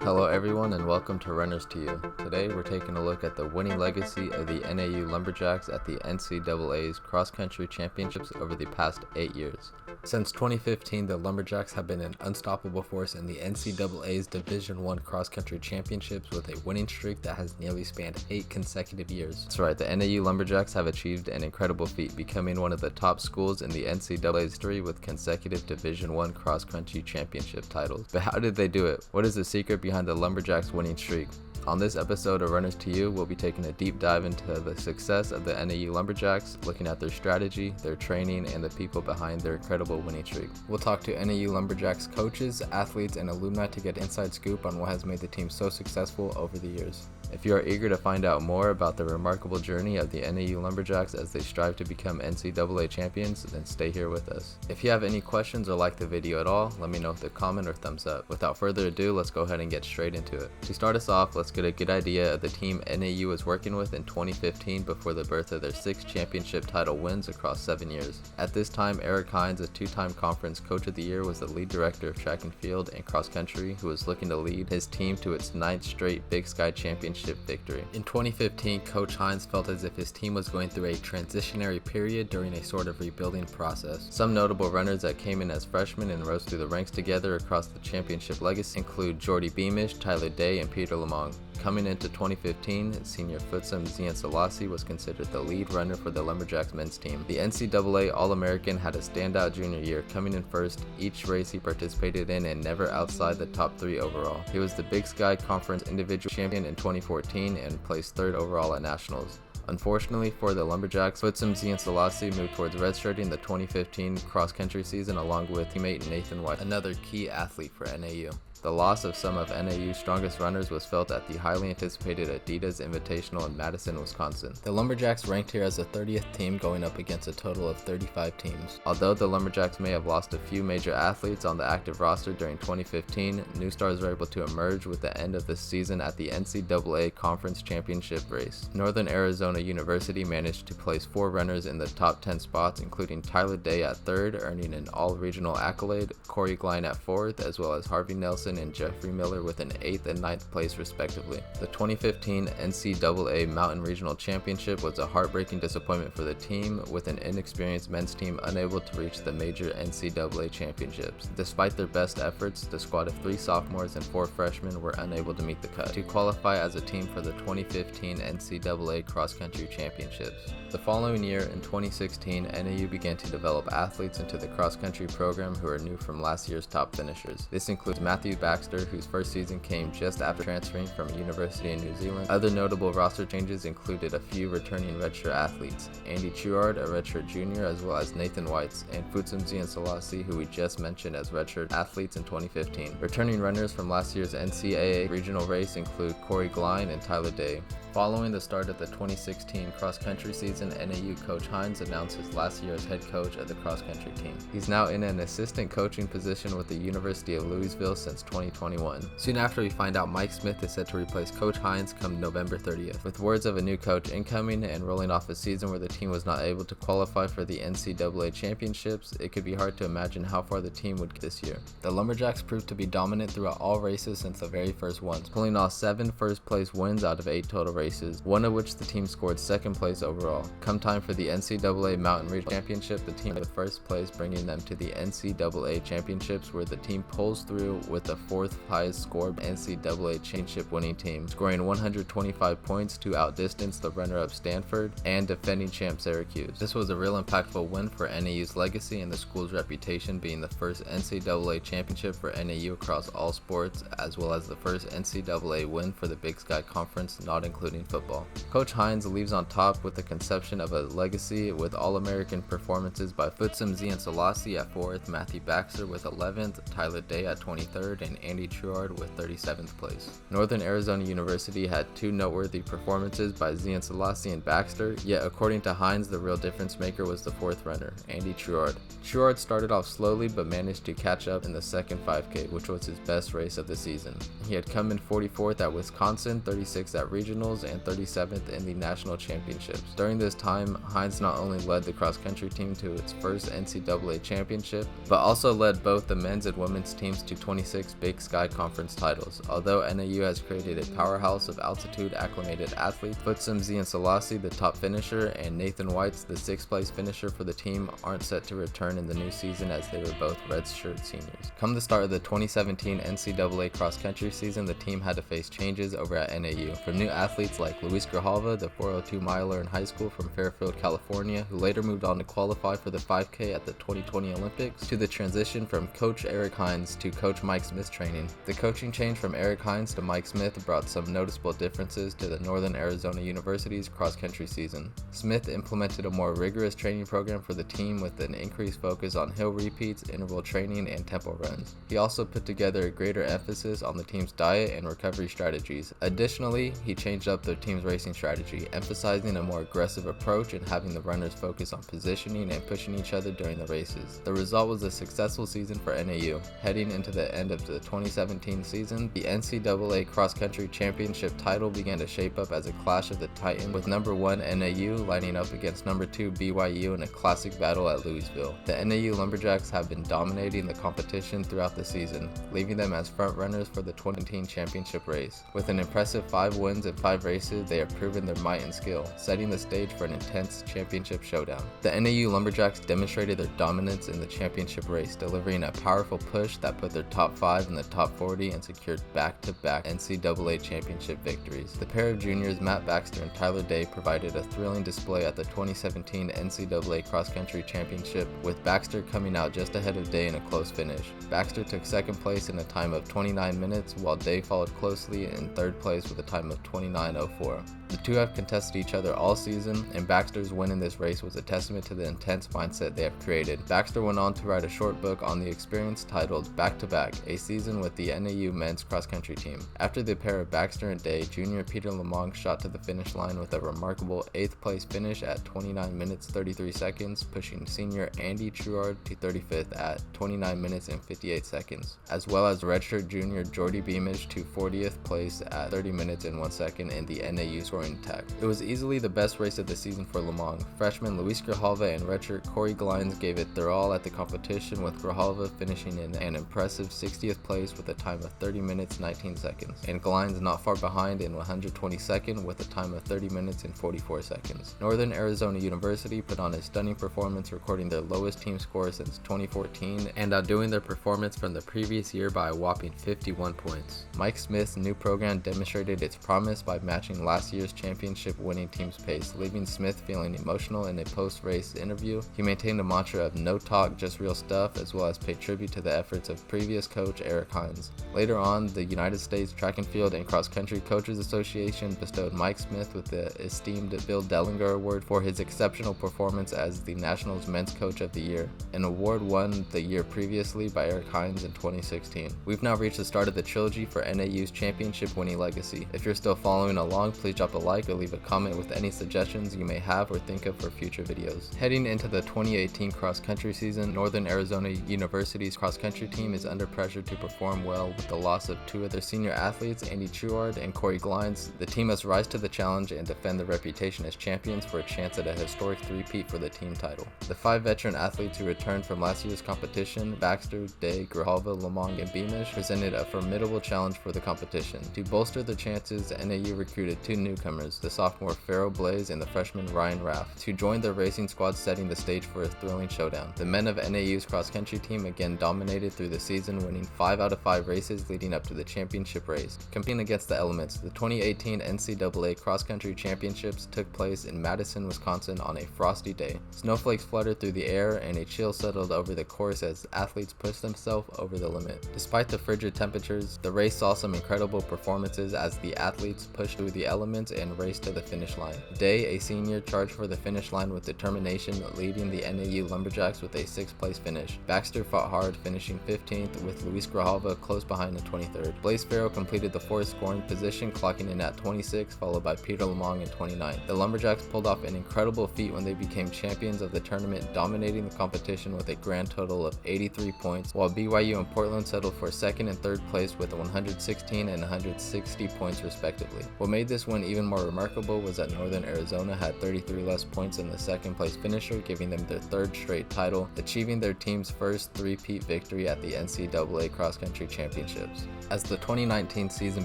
Hello everyone and welcome to Runners to You. Today we're taking a look at the winning legacy of the NAU Lumberjacks at the NCAA's Cross Country Championships over the past 8 years. Since 2015, the Lumberjacks have been an unstoppable force in the NCAA's Division I Cross Country Championships with a winning streak that has nearly spanned 8 consecutive years. That's right, the NAU Lumberjacks have achieved an incredible feat, becoming one of the top schools in the NCAA's history with consecutive Division I Cross Country Championship titles. But how did they do it? What is the secret behind the Lumberjacks' winning streak? On this episode of Runners to You, we'll be taking a deep dive into the success of the NAU Lumberjacks, looking at their strategy, their training, and the people behind their incredible winning streak. We'll talk to NAU Lumberjacks coaches, athletes, and alumni to get inside scoop on what has made the team so successful over the years. If you are eager to find out more about the remarkable journey of the NAU Lumberjacks as they strive to become NCAA champions, then stay here with us. If you have any questions or like the video at all, let me know with a comment or thumbs up. Without further ado, let's go ahead and get straight into it. To start us off, let's get a good idea of the team NAU was working with in 2015 before the birth of their 6th championship title wins across 7 years. At this time, Eric Hines, a 2-time conference coach of the year, was the lead director of track and field and cross country who was looking to lead his team to its 9th straight Big Sky Championship victory. In 2015, Coach Hines felt as if his team was going through a transitionary period during a sort of rebuilding process. Some notable runners that came in as freshmen and rose through the ranks together across the championship legacy include Jordy Beamish, Tyler Day, and Peter Lamong. Coming into 2015, senior Futsum Zian Selassie was considered the lead runner for the Lumberjacks men's team. The NCAA All-American had a standout junior year, coming in first each race he participated in and never outside the top 3 overall. He was the Big Sky Conference individual champion in 2014 and placed 3rd overall at nationals. Unfortunately for the Lumberjacks, Futsum Zian Selassie moved towards redshirting the 2015 cross-country season along with teammate Nathan White, another key athlete for NAU. The loss of some of NAU's strongest runners was felt at the highly anticipated Adidas Invitational in Madison, Wisconsin. The Lumberjacks ranked here as the 30th team going up against a total of 35 teams. Although the Lumberjacks may have lost a few major athletes on the active roster during 2015, new stars were able to emerge with the end of the season at the NCAA Conference Championship race. Northern Arizona University managed to place 4 runners in the top 10 spots, including Tyler Day at 3rd, earning an all-regional accolade, Corey Glein at 4th, as well as Harvey Nelson and Jeffrey Miller with an 8th and 9th place respectively. The 2015 NCAA Mountain Regional Championship was a heartbreaking disappointment for the team, with an inexperienced men's team unable to reach the major NCAA championships. Despite their best efforts, the squad of 3 sophomores and 4 freshmen were unable to meet the cut to qualify as a team for the 2015 NCAA Cross Country Championships. The following year, in 2016, NAU began to develop athletes into the cross country program who are new from last year's top finishers. This includes Matthew Baxter, whose first season came just after transferring from a university in New Zealand. Other notable roster changes included a few returning redshirt athletes, Andy Truard, a redshirt junior, as well as Nathan Whites, and Futsum Zian Selassie, who we just mentioned as redshirt athletes in 2015. Returning runners from last year's NCAA regional race include Corey Glein and Tyler Day. Following the start of the 2016 cross-country season, NAU coach Hines announced his last year as head coach of the cross-country team. He's now in an assistant coaching position with the University of Louisville since 2021. Soon after, we find out Mike Smith is set to replace Coach Hines come November 30th. With words of a new coach incoming and rolling off a season where the team was not able to qualify for the NCAA championships, it could be hard to imagine how far the team would get this year. The Lumberjacks proved to be dominant throughout all races since the very first ones, pulling off 7 first-place wins out of 8 total races, one of which the team scored 2nd place overall. Come time for the NCAA Mountain Regional Championship, the team with 1st place, bringing them to the NCAA Championships, where the team pulls through with the 4th highest score NCAA Championship winning team, scoring 125 points to outdistance the runner-up Stanford and defending champ Syracuse. This was a real impactful win for NAU's legacy and the school's reputation, being the first NCAA championship for NAU across all sports, as well as the first NCAA win for the Big Sky Conference, not including football. Coach Hines leaves on top with the conception of a legacy with All-American performances by Futsum Zian Selassie at 4th, Matthew Baxter with 11th, Tyler Day at 23rd, and Andy Truard with 37th place. Northern Arizona University had 2 noteworthy performances by Zian Selassie and Baxter, yet according to Hines, the real difference maker was the 4th runner, Andy Truard. Truard started off slowly but managed to catch up in the second 5K, which was his best race of the season. He had come in 44th at Wisconsin, 36th at regionals, nationals and 37th in the national championships. During this time, Hines not only led the cross-country team to its first NCAA championship, but also led both the men's and women's teams to 26 Big Sky Conference titles. Although NAU has created a powerhouse of altitude-acclimated athletes, Futsum Zian Selassie, the top finisher, and Nathan Whites, the 6th place finisher for the team, aren't set to return in the new season as they were both redshirt seniors. Come the start of the 2017 NCAA cross-country season, the team had to face changes over at NAU. From new athletes like Luis Grijalva, the 402 miler in high school from Fairfield, California, who later moved on to qualify for the 5K at the 2020 Olympics, to the transition from Coach Eric Hines to Coach Mike Smith's training. The coaching change from Eric Hines to Mike Smith brought some noticeable differences to the Northern Arizona University's cross-country season. Smith implemented a more rigorous training program for the team with an increased focus on hill repeats, interval training, and tempo runs. He also put together a greater emphasis on the team's diet and recovery strategies. Additionally, he changed up their team's racing strategy, emphasizing a more aggressive approach and having the runners focus on positioning and pushing each other during the races. The result was a successful season for NAU. Heading into the end of the 2017 season, the NCAA cross-country championship title began to shape up as a clash of the Titans, with number 1 NAU lining up against number 2 BYU in a classic battle at Louisville. The NAU Lumberjacks have been dominating the competition throughout the season, leaving them as front-runners for the 2019 championship race. With an impressive 5 wins in 5 races, they have proven their might and skill, setting the stage for an intense championship showdown. The NAU Lumberjacks demonstrated their dominance in the championship race, delivering a powerful push that put their top 5 in the top 40 and secured back-to-back NCAA championship victories. The pair of juniors, Matt Baxter and Tyler Day, provided a thrilling display at the 2017 NCAA cross-country championship, with Baxter coming out just ahead of Day in a close finish. Baxter took second place in a time of 29 minutes, while Day followed closely in third place with a time of 29:04. The two have contested each other all season, and Baxter's win in this race was a testament to the intense mindset they have created. Baxter went on to write a short book on the experience titled Back to Back, a season with the NAU men's cross-country team. After the pair of Baxter and Day, junior Peter Lamong shot to the finish line with a remarkable 8th place finish at 29 minutes 33 seconds, pushing senior Andy Truard to 35th at 29 minutes and 58 seconds, as well as redshirt junior Jordy Beamish to 40th place at 30 minutes and 1 second in the NAU scoring attack. It was easily the best race of the season for Lamong. Freshman Luis Grijalva and redshirt Corey Glines gave it their all at the competition, with Grijalva finishing in an impressive 60th place with a time of 30 minutes 19 seconds, and Glines not far behind in 122nd with a time of 30 minutes and 44 seconds. Northern Arizona University put on a stunning performance, recording their lowest team score since 2014 and outdoing their performance from the previous year by a whopping 51 points. Mike Smith's new program demonstrated its promise by matching last year's championship winning team's pace, leaving Smith feeling emotional in a post-race interview. He maintained a mantra of no talk, just real stuff, as well as paid tribute to the efforts of previous coach Eric Hines. Later on, the United States Track and Field and Cross Country Coaches Association bestowed Mike Smith with the esteemed Bill Dellinger Award for his exceptional performance as the Nationals Men's Coach of the Year, an award won the year previously by Eric Hines in 2016. We've now reached the start of the trilogy for NAU's championship winning legacy. If you're still following along, please drop a like or leave a comment with any suggestions you may have or think of for future videos. Heading into the 2018 cross-country season, Northern Arizona University's cross-country team is under pressure to perform well. With the loss of 2 of their senior athletes, Andy Truard and Corey Glines, the team must rise to the challenge and defend their reputation as champions for a chance at a historic three-peat for the team title. The 5 veteran athletes who returned from last year's competition, Baxter, Day, Grijalva, Lamong, and Beamish, presented a formidable challenge for the competition. To bolster their chances, NAU recruited 2 newcomers, the sophomore Farrell Blaze and the freshman Ryan Raff, to join their racing squad, setting the stage for a thrilling showdown. The men of NAU's cross-country team again dominated through the season, winning 5 out of 5 races leading up to the championship race. Competing against the elements, the 2018 NCAA cross-country championships took place in Madison, Wisconsin on a frosty day. Snowflakes fluttered through the air and a chill settled over the course as athletes pushed themselves over the limit. Despite the frigid temperatures, the race saw some incredible performances as the athletes pushed through the elements and raced to the finish line. Day, a senior, charged for the finish line with determination, leading the NAU Lumberjacks with a 6th place finish. Baxter fought hard, finishing 15th, with Luis Grijalva close behind in 23rd. Blaze Farrell completed the 4th scoring position, clocking in at 26, followed by Peter Lamong in 29th. The Lumberjacks pulled off an incredible feat when they became champions of the tournament, dominating the competition with a grand total of 83 points, while BYU and Portland settled for 2nd and 3rd place with 116 and 160 points respectively. What What made this win even more remarkable was that Northern Arizona had 33 less points than the second place finisher, giving them their third straight title, achieving their team's first three-peat victory at the NCAA Cross Country Championships. As the 2019 season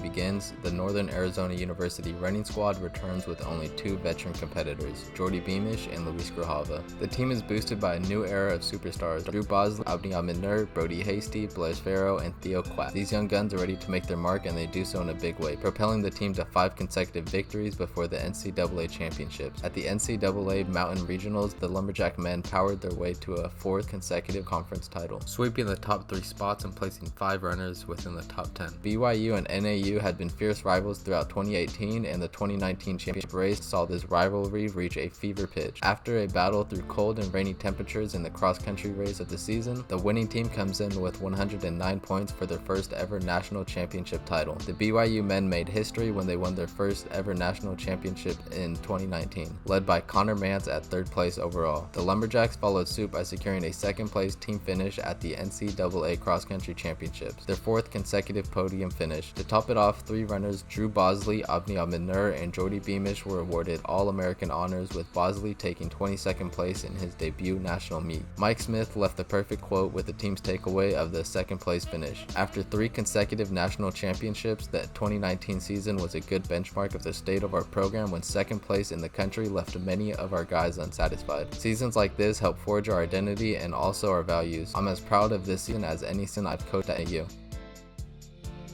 begins, the Northern Arizona University running squad returns with only two veteran competitors, Jordy Beamish and Luis Grijalva. The team is boosted by a new era of superstars, Drew Bosley, Abdi Ahmed, Brody Hasty, Blaise Farrow, and Theo Quack. These young guns are ready to make their mark, and they do so in a big way, propelling the team to 5 consecutive victories before the NCAA Championships. At the NCAA Mountain Regionals, the Lumberjack men powered their way to a 4th consecutive conference title, sweeping the top 3 spots and placing 5 runners within the top 10. BYU and NAU had been fierce rivals throughout 2018, and the 2019 championship race saw this rivalry reach a fever pitch. After a battle through cold and rainy temperatures in the cross-country race of the season, the winning team comes in with 109 points for their first ever national championship title. The BYU men made history when they won their first ever national championship in 2019, led by Connor Mance at 3rd place overall. The Lumberjacks followed suit by securing a 2nd place team finish at the NCAA Cross Country Championships, their 4th consecutive podium finish. To top it off, 3 runners, Drew Bosley, Abdi Ahmed, and Jordy Beamish, were awarded All-American honors, with Bosley taking 22nd place in his debut national meet. Mike Smith left the perfect quote with the team's takeaway of the 2nd place finish. After 3 consecutive national championships, the 2019 season was a good benchmark of the state of our program, when 2nd place in the country left many of our guys unsatisfied. Seasons like this help forge our identity and also our values. I'm as proud of this season as any season I've coached at NAU.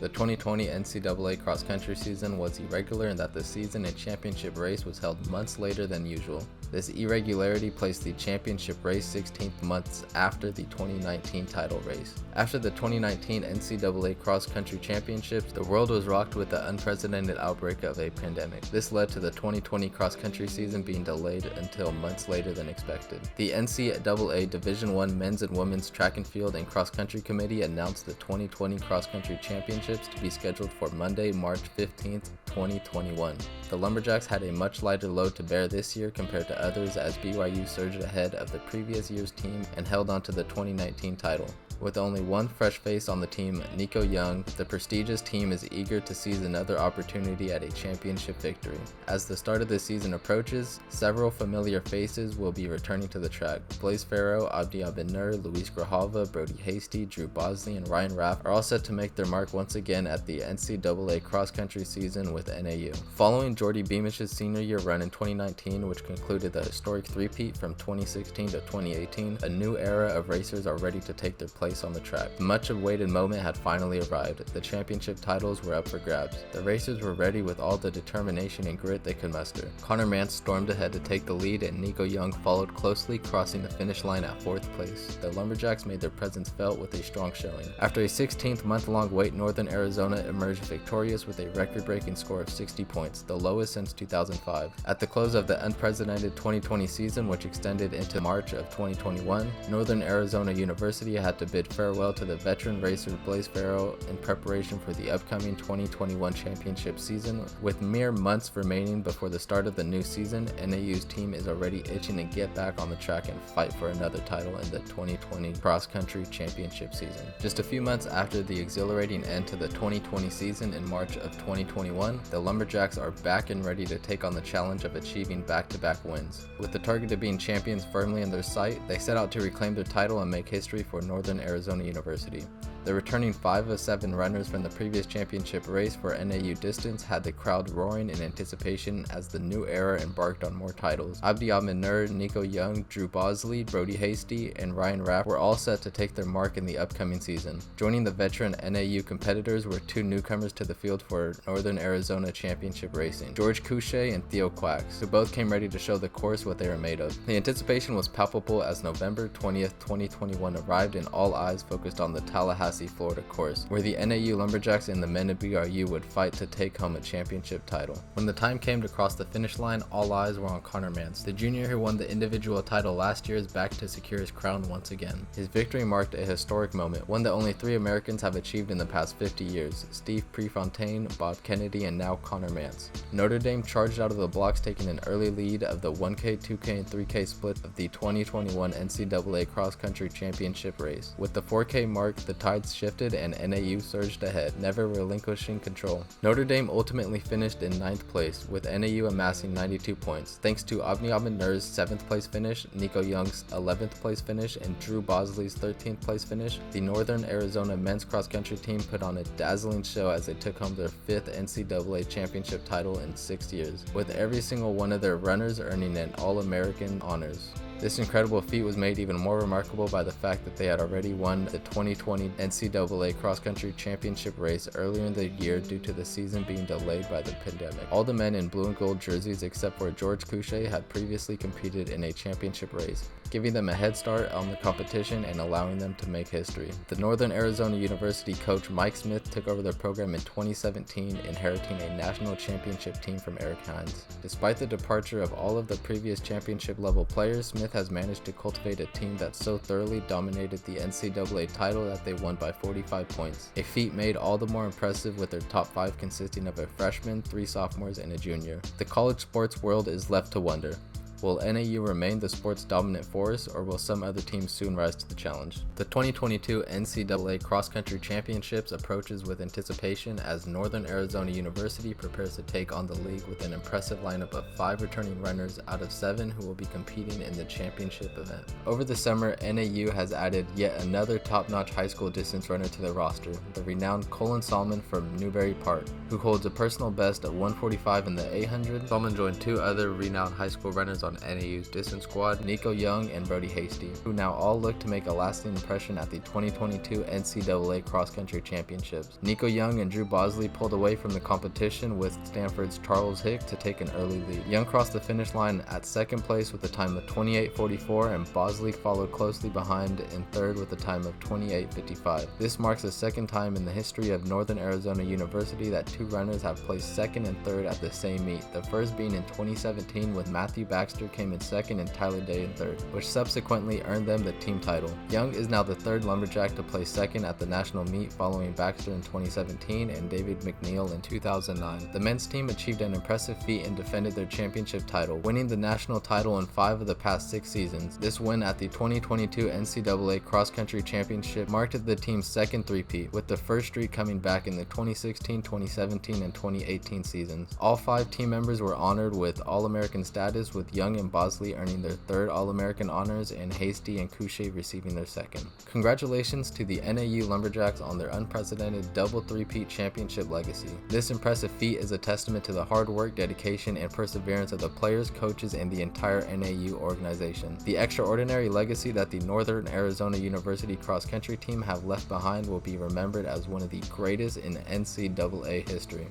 The 2020 NCAA cross-country season was irregular in that the season and championship race was held months later than usual. This irregularity placed the championship race 16th months after the 2019 title race. After the 2019 NCAA cross-country championships, the world was rocked with the unprecedented outbreak of a pandemic. This led to the 2020 cross-country season being delayed until months later than expected. The NCAA Division I Men's and Women's Track and Field and Cross Country Committee announced the 2020 cross-country championships to be scheduled for Monday, March 15th, 2021. The Lumberjacks had a much lighter load to bear this year compared to others, as BYU surged ahead of the previous year's team and held on to the 2019 title. With only one fresh face on the team, Nico Young, the prestigious team is eager to seize another opportunity at a championship victory. As the start of the season approaches, several familiar faces will be returning to the track. Blaise Farrow, Abdi Ahmed, Luis Grijalva, Brody Hasty, Drew Bosley, and Ryan Raff are all set to make their mark once again at the NCAA cross-country season with NAU. Following Jordy Beamish's senior year run in 2019, which concluded the historic three-peat from 2016 to 2018, a new era of racers are ready to take their place on the track. The much-awaited moment had finally arrived. The championship titles were up for grabs. The racers were ready with all the determination and grit they could muster. Connor Mance stormed ahead to take the lead, and Nico Young followed closely, crossing the finish line at 4th place. The Lumberjacks made their presence felt with a strong showing. After a 16th month-long wait, Northern Arizona emerged victorious with a record-breaking score of 60 points, the lowest since 2005. At the close of the unprecedented 2020 season, which extended into March of 2021, Northern Arizona University had to bid farewell to the veteran racer Blaise Farrow in preparation for the upcoming 2021 championship season. With mere months remaining before the start of the new season, NAU's team is already itching to get back on the track and fight for another title in the 2020 cross-country championship season. Just a few months after the exhilarating end to the 2020 season in March of 2021, the Lumberjacks are back and ready to take on the challenge of achieving back-to-back wins. With the target of being champions firmly in their sight, they set out to reclaim their title and make history for Northern Arizona University. The returning 5 of 7 runners from the previous championship race for NAU distance had the crowd roaring in anticipation as the new era embarked on more titles. Abdi Ahmed, Nico Young, Drew Bosley, Brody Hasty, and Ryan Raff were all set to take their mark in the upcoming season. Joining the veteran NAU competitors were 2 newcomers to the field for Northern Arizona Championship Racing, George Couchet and Theo Quacks, who both came ready to show the course what they were made of. The anticipation was palpable as November 20th, 2021 arrived, and all eyes focused on the Tallahassee, Florida course, where the NAU Lumberjacks and the men of BYU would fight to take home a championship title. When the time came to cross the finish line, all eyes were on Connor Mance. The junior who won the individual title last year is back to secure his crown once again. His victory marked a historic moment, one that only 3 Americans have achieved in the past 50 years: Steve Prefontaine, Bob Kennedy, and now Connor Mance. Notre Dame charged out of the blocks, taking an early lead of the 1K, 2K, and 3K split of the 2021 NCAA Cross Country Championship race. With the 4K mark, the Tides tides shifted and NAU surged ahead, never relinquishing control. Notre Dame ultimately finished in 9th place, with NAU amassing 92 points. Thanks to Avni Ahmednur's 7th place finish, Nico Young's 11th place finish, and Drew Bosley's 13th place finish, the Northern Arizona men's cross-country team put on a dazzling show as they took home their 5th NCAA championship title in 6 years, with every single one of their runners earning an All-American honors. This incredible feat was made even more remarkable by the fact that they had already won the 2020 NCAA cross-country championship race earlier in the year due to the season being delayed by the pandemic. All the men in blue and gold jerseys except for George Couche had previously competed in a championship race, giving them a head start on the competition and allowing them to make history. The Northern Arizona University coach Mike Smith took over the program in 2017, inheriting a national championship team from Eric Hines. Despite the departure of all of the previous championship level players, Smith has managed to cultivate a team that so thoroughly dominated the NCAA title that they won by 45 points, a feat made all the more impressive with their top 5 consisting of a freshman, 3 sophomores, and a junior. The college sports world is left to wonder. Will NAU remain the sport's dominant force, or will some other team soon rise to the challenge? The 2022 NCAA Cross-Country Championships approaches with anticipation as Northern Arizona University prepares to take on the league with an impressive lineup of 5 returning runners out of 7 who will be competing in the championship event. Over the summer, NAU has added yet another top-notch high school distance runner to their roster, the renowned Colin Solomon from Newberry Park, who holds a personal best of 145 in the 800. Solomon joined 2 other renowned high school runners on NAU's distance squad, Nico Young and Brody Hasty, who now all look to make a lasting impression at the 2022 NCAA Cross-Country Championships. Nico Young and Drew Bosley pulled away from the competition with Stanford's Charles Hick to take an early lead. Young crossed the finish line at 2nd place with a time of 28:44, and Bosley followed closely behind in 3rd with a time of 28:55. This marks the 2nd time in the history of Northern Arizona University that 2 runners have placed 2nd and 3rd at the same meet, the first being in 2017 with Matthew Baxter came in 2nd and Tyler Day in 3rd, which subsequently earned them the team title. Young is now the 3rd lumberjack to place 2nd at the national meet, following Baxter in 2017 and David McNeil in 2009. The men's team achieved an impressive feat and defended their championship title, winning the national title in 5 of the past 6 seasons. This win at the 2022 NCAA Cross Country Championship marked the team's 2nd three-peat, with the first streak coming back in the 2016, 2017, and 2018 seasons. All 5 team members were honored with All-American status, with Young and Bosley earning their 3rd All-American honors and Hasty and Couche receiving their 2nd. Congratulations to the NAU Lumberjacks on their unprecedented double three-peat championship legacy. This impressive feat is a testament to the hard work, dedication, and perseverance of the players, coaches, and the entire NAU organization. The extraordinary legacy that the Northern Arizona University cross-country team have left behind will be remembered as one of the greatest in NCAA history.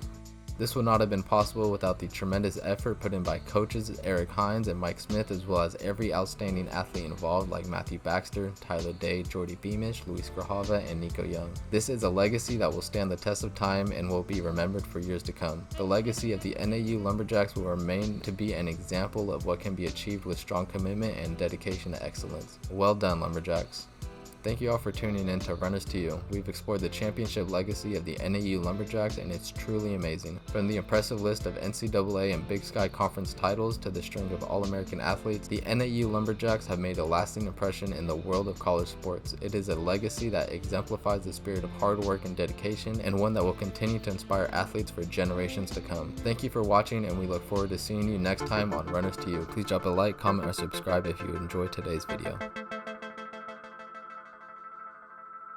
This would not have been possible without the tremendous effort put in by coaches Eric Hines and Mike Smith, as well as every outstanding athlete involved like Matthew Baxter, Tyler Day, Jordy Beamish, Luis Grajava, and Nico Young. This is a legacy that will stand the test of time and will be remembered for years to come. The legacy of the NAU Lumberjacks will remain to be an example of what can be achieved with strong commitment and dedication to excellence. Well done, Lumberjacks. Thank you all for tuning in to Runners to You. We've explored the championship legacy of the NAU Lumberjacks, and it's truly amazing. From the impressive list of NCAA and Big Sky Conference titles to the string of All-American athletes, the NAU Lumberjacks have made a lasting impression in the world of college sports. It is a legacy that exemplifies the spirit of hard work and dedication, and one that will continue to inspire athletes for generations to come. Thank you for watching, and we look forward to seeing you next time on Runners to You. Please drop a like, comment, or subscribe if you enjoyed today's video.